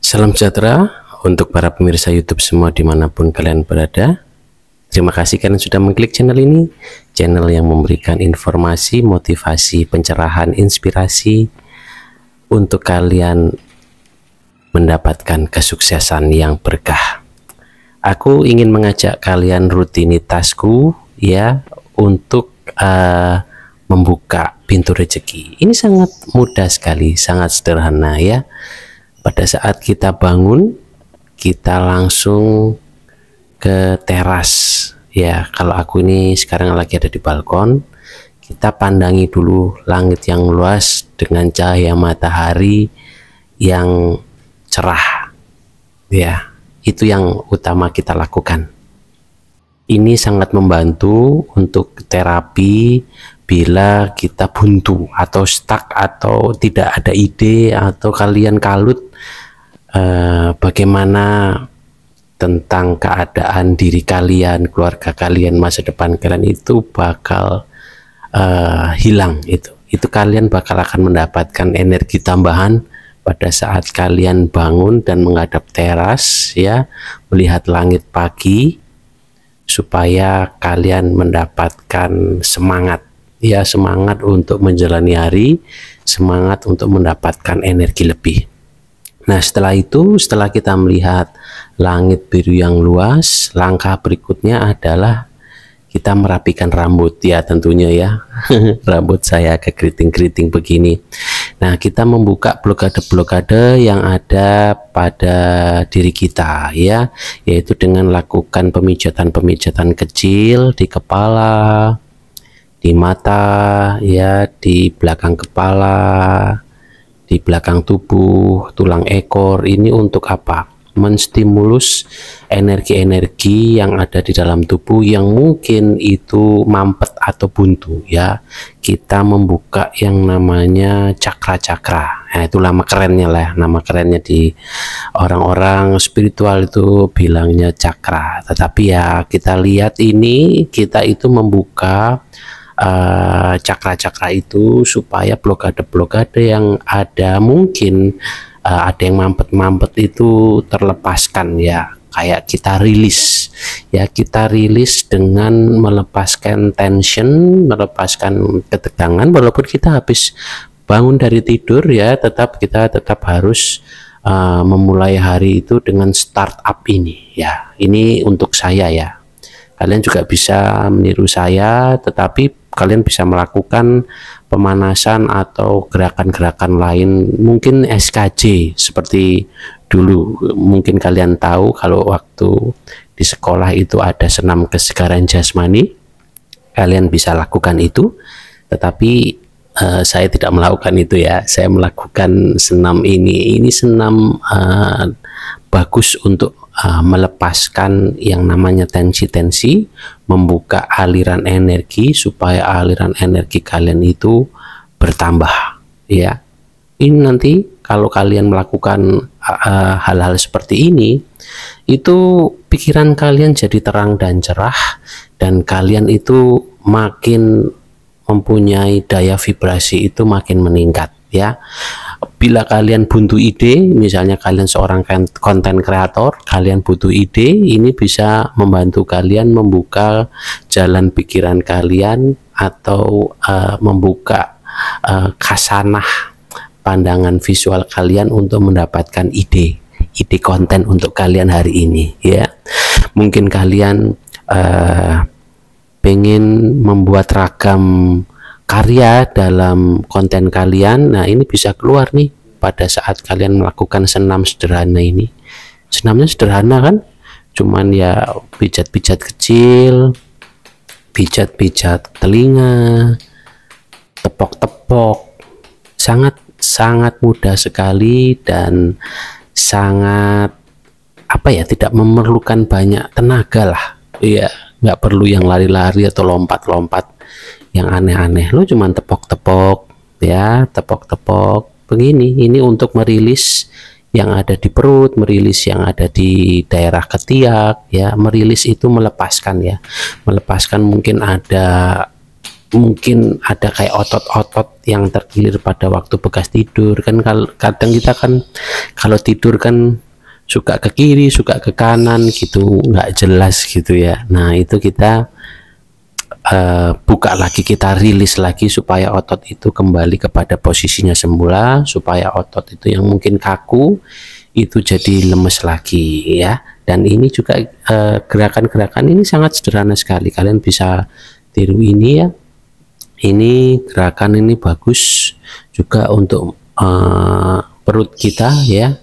Salam sejahtera untuk para pemirsa YouTube semua dimanapun kalian berada. Terima kasih kalian sudah mengklik channel ini, channel yang memberikan informasi, motivasi, pencerahan, inspirasi untuk kalian mendapatkan kesuksesan yang berkah. Aku ingin mengajak kalian rutinitasku ya untuk membuka pintu rezeki. Ini sangat mudah sekali, sangat sederhana ya. Pada saat kita bangun, kita langsung ke teras ya. Kalau aku ini sekarang lagi ada di balkon, kita pandangi dulu langit yang luas dengan cahaya matahari yang cerah ya. Itu yang utama kita lakukan. Ini sangat membantu untuk terapi bila kita buntu atau stuck atau tidak ada ide atau kalian kalut bagaimana tentang keadaan diri kalian, keluarga kalian, masa depan kalian itu bakal hilang. Itu kalian bakal akan mendapatkan energi tambahan pada saat kalian bangun dan menghadap teras ya, melihat langit pagi, supaya kalian mendapatkan semangat ya, semangat untuk menjalani hari, semangat untuk mendapatkan energi lebih. Nah, setelah itu, setelah kita melihat langit biru yang luas, langkah berikutnya adalah kita merapikan rambut ya, tentunya ya. Rambut saya agak keriting-keriting begini. Nah, kita membuka blokade-blokade yang ada pada diri kita ya, yaitu dengan lakukan pemijatan-pemijatan kecil di kepala, di mata ya, di belakang kepala, di belakang tubuh, tulang ekor. Ini untuk apa? Menstimulus energi-energi yang ada di dalam tubuh yang mungkin itu mampet atau buntu ya. Kita membuka yang namanya cakra-cakra. Nah, itu nama kerennya lah, nama kerennya di orang-orang spiritual itu bilangnya cakra. Tetapi ya kita lihat ini, kita itu membuka cakra-cakra itu supaya blokade-blokade yang ada, mungkin ada yang mampet-mampet itu terlepaskan ya. Kayak kita rilis ya, kita rilis dengan melepaskan tension, melepaskan ketegangan. Walaupun kita habis bangun dari tidur ya, kita tetap harus memulai hari itu dengan startup ini ya. Ini untuk saya ya. Kalian juga bisa meniru saya, tetapi kalian bisa melakukan pemanasan atau gerakan-gerakan lain, mungkin SKJ seperti dulu. Mungkin kalian tahu kalau waktu di sekolah itu ada senam kesegaran jasmani, kalian bisa lakukan itu. Tetapi saya tidak melakukan itu ya. Saya melakukan senam ini senam bagus untuk melepaskan yang namanya tensi-tensi, membuka aliran energi supaya aliran energi kalian itu bertambah ya. Ini nanti kalau kalian melakukan hal-hal seperti ini, itu pikiran kalian jadi terang dan cerah, dan kalian itu makin mempunyai daya vibrasi itu makin meningkat ya. Bila kalian buntu ide, misalnya kalian seorang konten kreator, kalian butuh ide, ini bisa membantu kalian membuka jalan pikiran kalian atau membuka khasanah pandangan visual kalian untuk mendapatkan ide konten untuk kalian hari ini ya. Mungkin kalian pengen membuat ragam karya dalam konten kalian. Nah, ini bisa keluar nih pada saat kalian melakukan senam sederhana ini. Senamnya sederhana kan, cuman ya pijat-pijat kecil, pijat-pijat telinga, tepok-tepok. Sangat mudah sekali dan sangat tidak memerlukan banyak tenaga lah ya. Nggak perlu yang lari-lari atau lompat-lompat yang aneh-aneh. Lo cuman tepok-tepok ya, tepok-tepok begini. Ini untuk merilis yang ada di perut, merilis yang ada di daerah ketiak ya. Merilis itu melepaskan ya, melepaskan mungkin ada mungkin ada kayak otot-otot yang terkilir pada waktu bekas tidur kan. Kadang kita kan kalau tidur kan suka ke kiri, suka ke kanan gitu, nggak jelas gitu ya. Nah itu kita buka lagi, kita rilis lagi supaya otot itu kembali kepada posisinya semula, supaya otot itu yang mungkin kaku itu jadi lemes lagi ya. Dan ini juga gerakan-gerakan ini sangat sederhana sekali, kalian bisa tiru ini ya. Ini gerakan ini bagus juga untuk perut kita ya,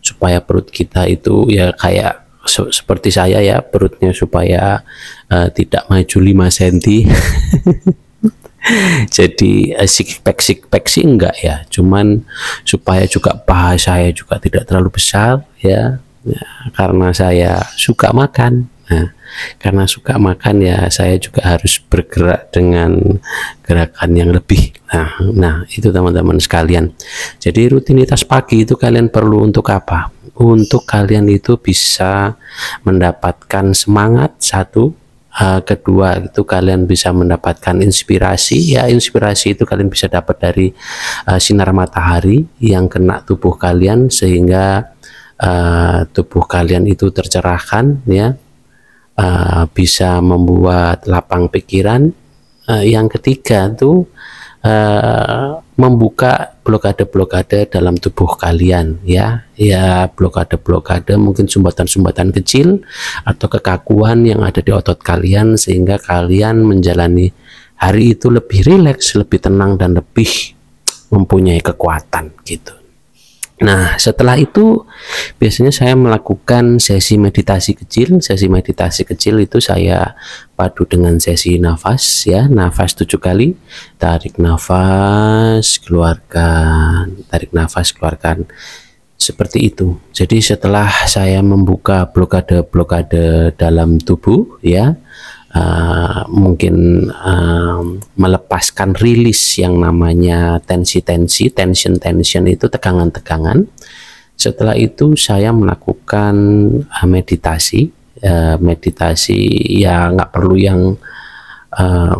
supaya perut kita itu ya kayak seperti saya ya, perutnya supaya tidak maju 5 cm. Jadi six pack sih enggak ya, cuman supaya juga paha saya juga tidak terlalu besar ya, karena saya suka makan. Nah, karena suka makan ya saya juga harus bergerak dengan gerakan yang lebih. Nah itu teman-teman sekalian. Jadi rutinitas pagi itu kalian perlu untuk apa? Untuk kalian itu bisa mendapatkan semangat, satu. Kedua itu kalian bisa mendapatkan inspirasi ya. Inspirasi itu kalian bisa dapat dari sinar matahari yang kena tubuh kalian, sehingga tubuh kalian itu tercerahkan ya. Bisa membuat lapang pikiran. Yang ketiga itu membuka blokade-blokade dalam tubuh kalian ya, blokade-blokade mungkin sumbatan-sumbatan kecil atau kekakuan yang ada di otot kalian, sehingga kalian menjalani hari itu lebih rileks, lebih tenang, dan lebih mempunyai kekuatan gitu. Nah setelah itu biasanya saya melakukan sesi meditasi kecil. Sesi meditasi kecil itu saya padu dengan sesi nafas ya, nafas 7 kali, tarik nafas, keluarkan, tarik nafas, keluarkan, seperti itu. Jadi setelah saya membuka blokade-blokade dalam tubuh ya, mungkin melepaskan rilis yang namanya tension itu, tegangan-tegangan. Setelah itu saya melakukan meditasi ya, nggak perlu yang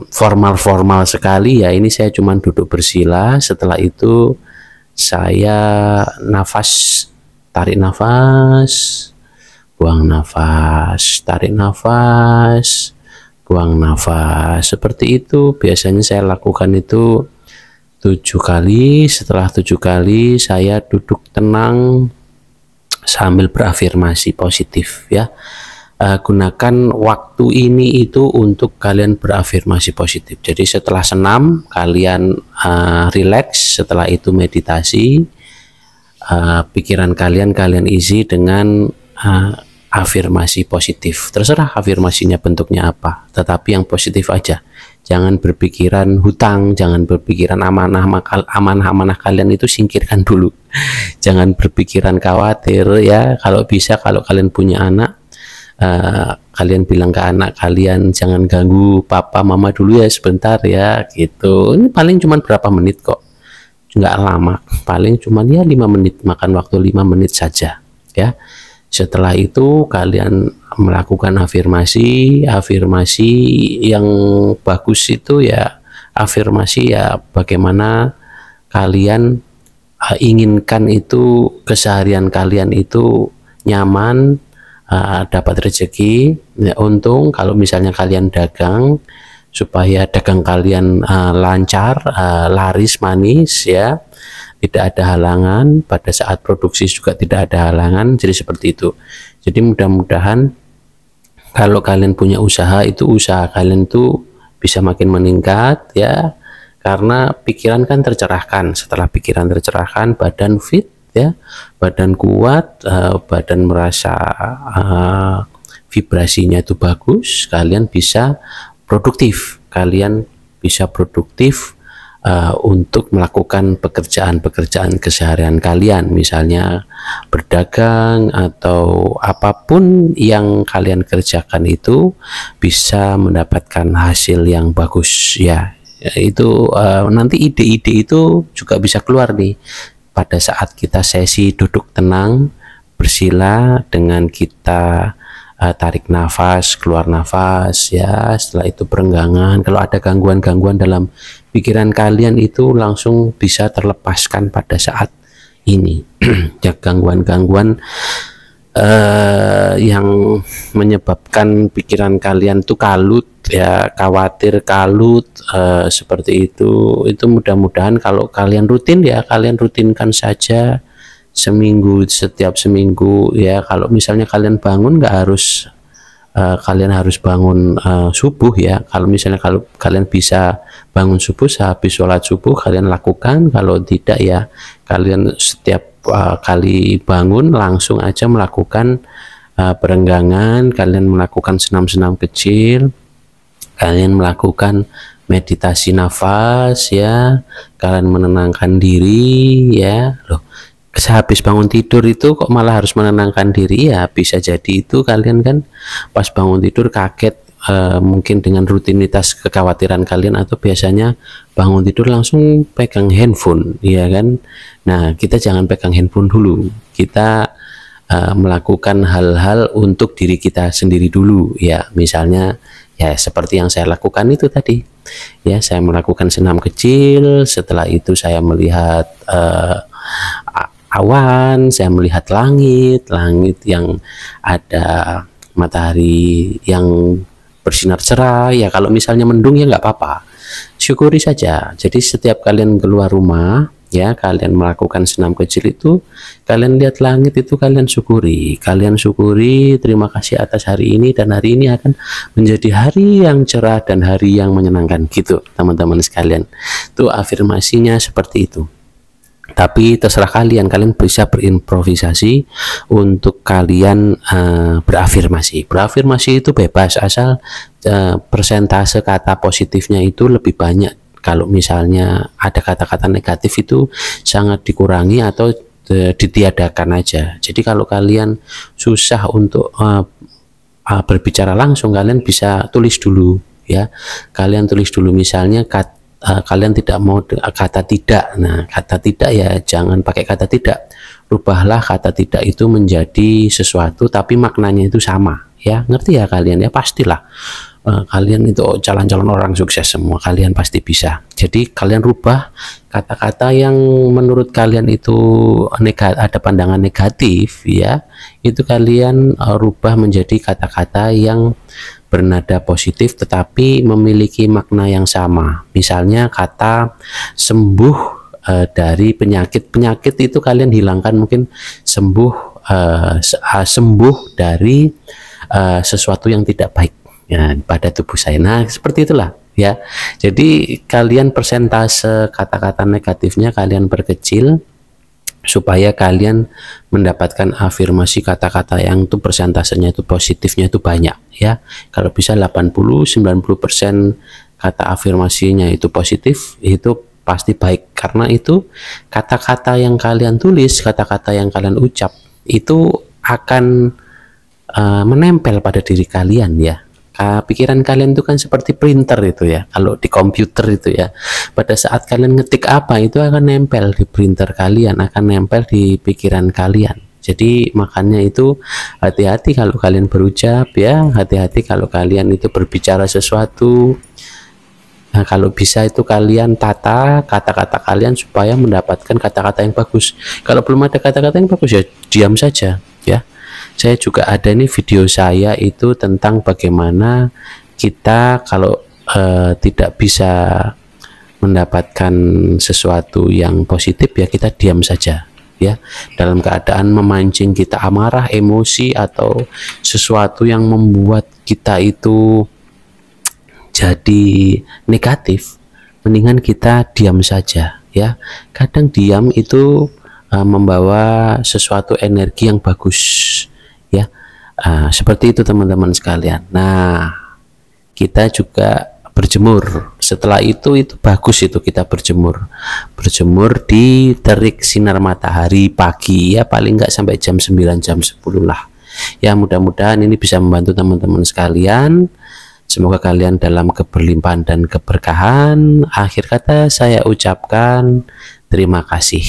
formal sekali ya. Ini saya cuma duduk bersila. Setelah itu saya nafas, tarik nafas, buang nafas, tarik nafas, buang nafas, seperti itu. Biasanya saya lakukan itu 7 kali. Setelah 7 kali saya duduk tenang sambil berafirmasi positif ya. Gunakan waktu ini itu untuk kalian berafirmasi positif. Jadi setelah senam kalian relax, setelah itu meditasi, pikiran kalian isi dengan afirmasi positif. Terserah afirmasinya bentuknya apa, tetapi yang positif aja. Jangan berpikiran hutang, jangan berpikiran amanah kalian itu singkirkan dulu. Jangan berpikiran khawatir ya. Kalau bisa, kalau kalian punya anak, kalian bilang ke anak kalian, jangan ganggu papa mama dulu ya, sebentar ya gitu. Ini paling cuma berapa menit kok, nggak lama, paling cuma ya 5 menit, makan waktu 5 menit saja ya. Setelah itu kalian melakukan afirmasi yang bagus itu ya, afirmasi ya bagaimana kalian inginkan itu keseharian kalian itu nyaman, dapat rezeki ya, untung. Kalau misalnya kalian dagang, supaya dagang kalian lancar, laris manis ya, tidak ada halangan, pada saat produksi juga tidak ada halangan. Jadi seperti itu. Jadi mudah-mudahan kalau kalian punya usaha, itu usaha kalian itu bisa makin meningkat ya, karena pikiran kan tercerahkan. Setelah pikiran tercerahkan, badan fit ya, badan kuat, badan merasa vibrasinya itu bagus, kalian bisa produktif, untuk melakukan pekerjaan keseharian kalian, misalnya berdagang atau apapun yang kalian kerjakan itu bisa mendapatkan hasil yang bagus ya. Itu nanti ide-ide itu juga bisa keluar nih pada saat kita sesi duduk tenang bersila, dengan kita tarik nafas, keluar nafas ya. Setelah itu perenggangan. Kalau ada gangguan-gangguan dalam pikiran kalian itu langsung bisa terlepaskan pada saat ini. Ya, gangguan-gangguan yang menyebabkan pikiran kalian tuh kalut ya, khawatir, kalut, seperti itu mudah-mudahan kalau kalian rutin ya, kalian rutinkan saja setiap seminggu ya. Kalau misalnya kalian bangun nggak harus kalian harus bangun subuh ya. Kalau misalnya kalau kalian bisa bangun subuh, sehabis sholat subuh kalian lakukan. Kalau tidak ya kalian setiap kali bangun langsung aja melakukan perenggangan, kalian melakukan senam-senam kecil, kalian melakukan meditasi nafas ya, kalian menenangkan diri ya. Loh, sehabis bangun tidur itu kok malah harus menenangkan diri ya? Bisa jadi itu kalian kan pas bangun tidur kaget, mungkin dengan rutinitas kekhawatiran kalian, atau biasanya bangun tidur langsung pegang handphone ya kan. Nah, kita jangan pegang handphone dulu, kita melakukan hal-hal untuk diri kita sendiri dulu ya. Misalnya ya seperti yang saya lakukan itu tadi ya, saya melakukan senam kecil, setelah itu saya melihat awan, saya melihat langit yang ada matahari yang bersinar cerah ya. Kalau misalnya mendung ya nggak apa-apa, syukuri saja. Jadi setiap kalian keluar rumah ya, kalian melakukan senam kecil itu, kalian lihat langit itu, kalian syukuri, terima kasih atas hari ini, dan hari ini akan menjadi hari yang cerah dan hari yang menyenangkan gitu teman-teman sekalian. Itu afirmasinya seperti itu. Tapi terserah kalian bisa berimprovisasi untuk kalian berafirmasi itu bebas, asal persentase kata positifnya itu lebih banyak. Kalau misalnya ada kata-kata negatif itu sangat dikurangi atau ditiadakan aja. Jadi kalau kalian susah untuk berbicara langsung, kalian bisa tulis dulu ya. Kalian tulis dulu, misalnya kalian tidak mau kata tidak. Nah, kata tidak ya jangan pakai kata tidak, rubahlah kata tidak itu menjadi sesuatu tapi maknanya itu sama ya. Ngerti ya kalian ya? Pastilah kalian itu calon-calon orang sukses semua, kalian pasti bisa. Jadi kalian rubah kata-kata yang menurut kalian itu ada pandangan negatif ya, itu kalian rubah menjadi kata-kata yang bernada positif tetapi memiliki makna yang sama. Misalnya kata sembuh dari penyakit itu kalian hilangkan, mungkin sembuh dari sesuatu yang tidak baik ya pada tubuh saya. Nah, seperti itulah ya. Jadi kalian persentase kata-kata negatifnya kalian perkecil supaya kalian mendapatkan afirmasi kata-kata yang itu persentasenya itu positifnya itu banyak ya. Kalau bisa 80-90% kata afirmasinya itu positif, itu pasti baik. Karena itu kata-kata yang kalian tulis, kata-kata yang kalian ucap itu akan menempel pada diri kalian ya. Pikiran kalian itu kan seperti printer itu ya, kalau di komputer itu ya, pada saat kalian ngetik apa itu akan nempel di printer kalian, akan nempel di pikiran kalian. Jadi makanya itu hati-hati kalau kalian berucap ya, hati-hati kalau kalian itu berbicara sesuatu. Nah, kalau bisa itu kalian tata kata-kata kalian supaya mendapatkan kata-kata yang bagus. Kalau belum ada kata-kata yang bagus ya diam saja ya. Saya juga ada nih video saya itu tentang bagaimana kita kalau tidak bisa mendapatkan sesuatu yang positif ya kita diam saja ya, dalam keadaan memancing kita amarah, emosi, atau sesuatu yang membuat kita itu jadi negatif, mendingan kita diam saja ya. Kadang diam itu membawa sesuatu energi yang bagus ya. Seperti itu teman-teman sekalian. Nah, kita juga berjemur. Setelah itu bagus itu kita berjemur di terik sinar matahari pagi ya, paling nggak sampai jam 9 jam 10 lah ya. Mudah-mudahan ini bisa membantu teman-teman sekalian. Semoga kalian dalam keberlimpahan dan keberkahan. Akhir kata saya ucapkan terima kasih.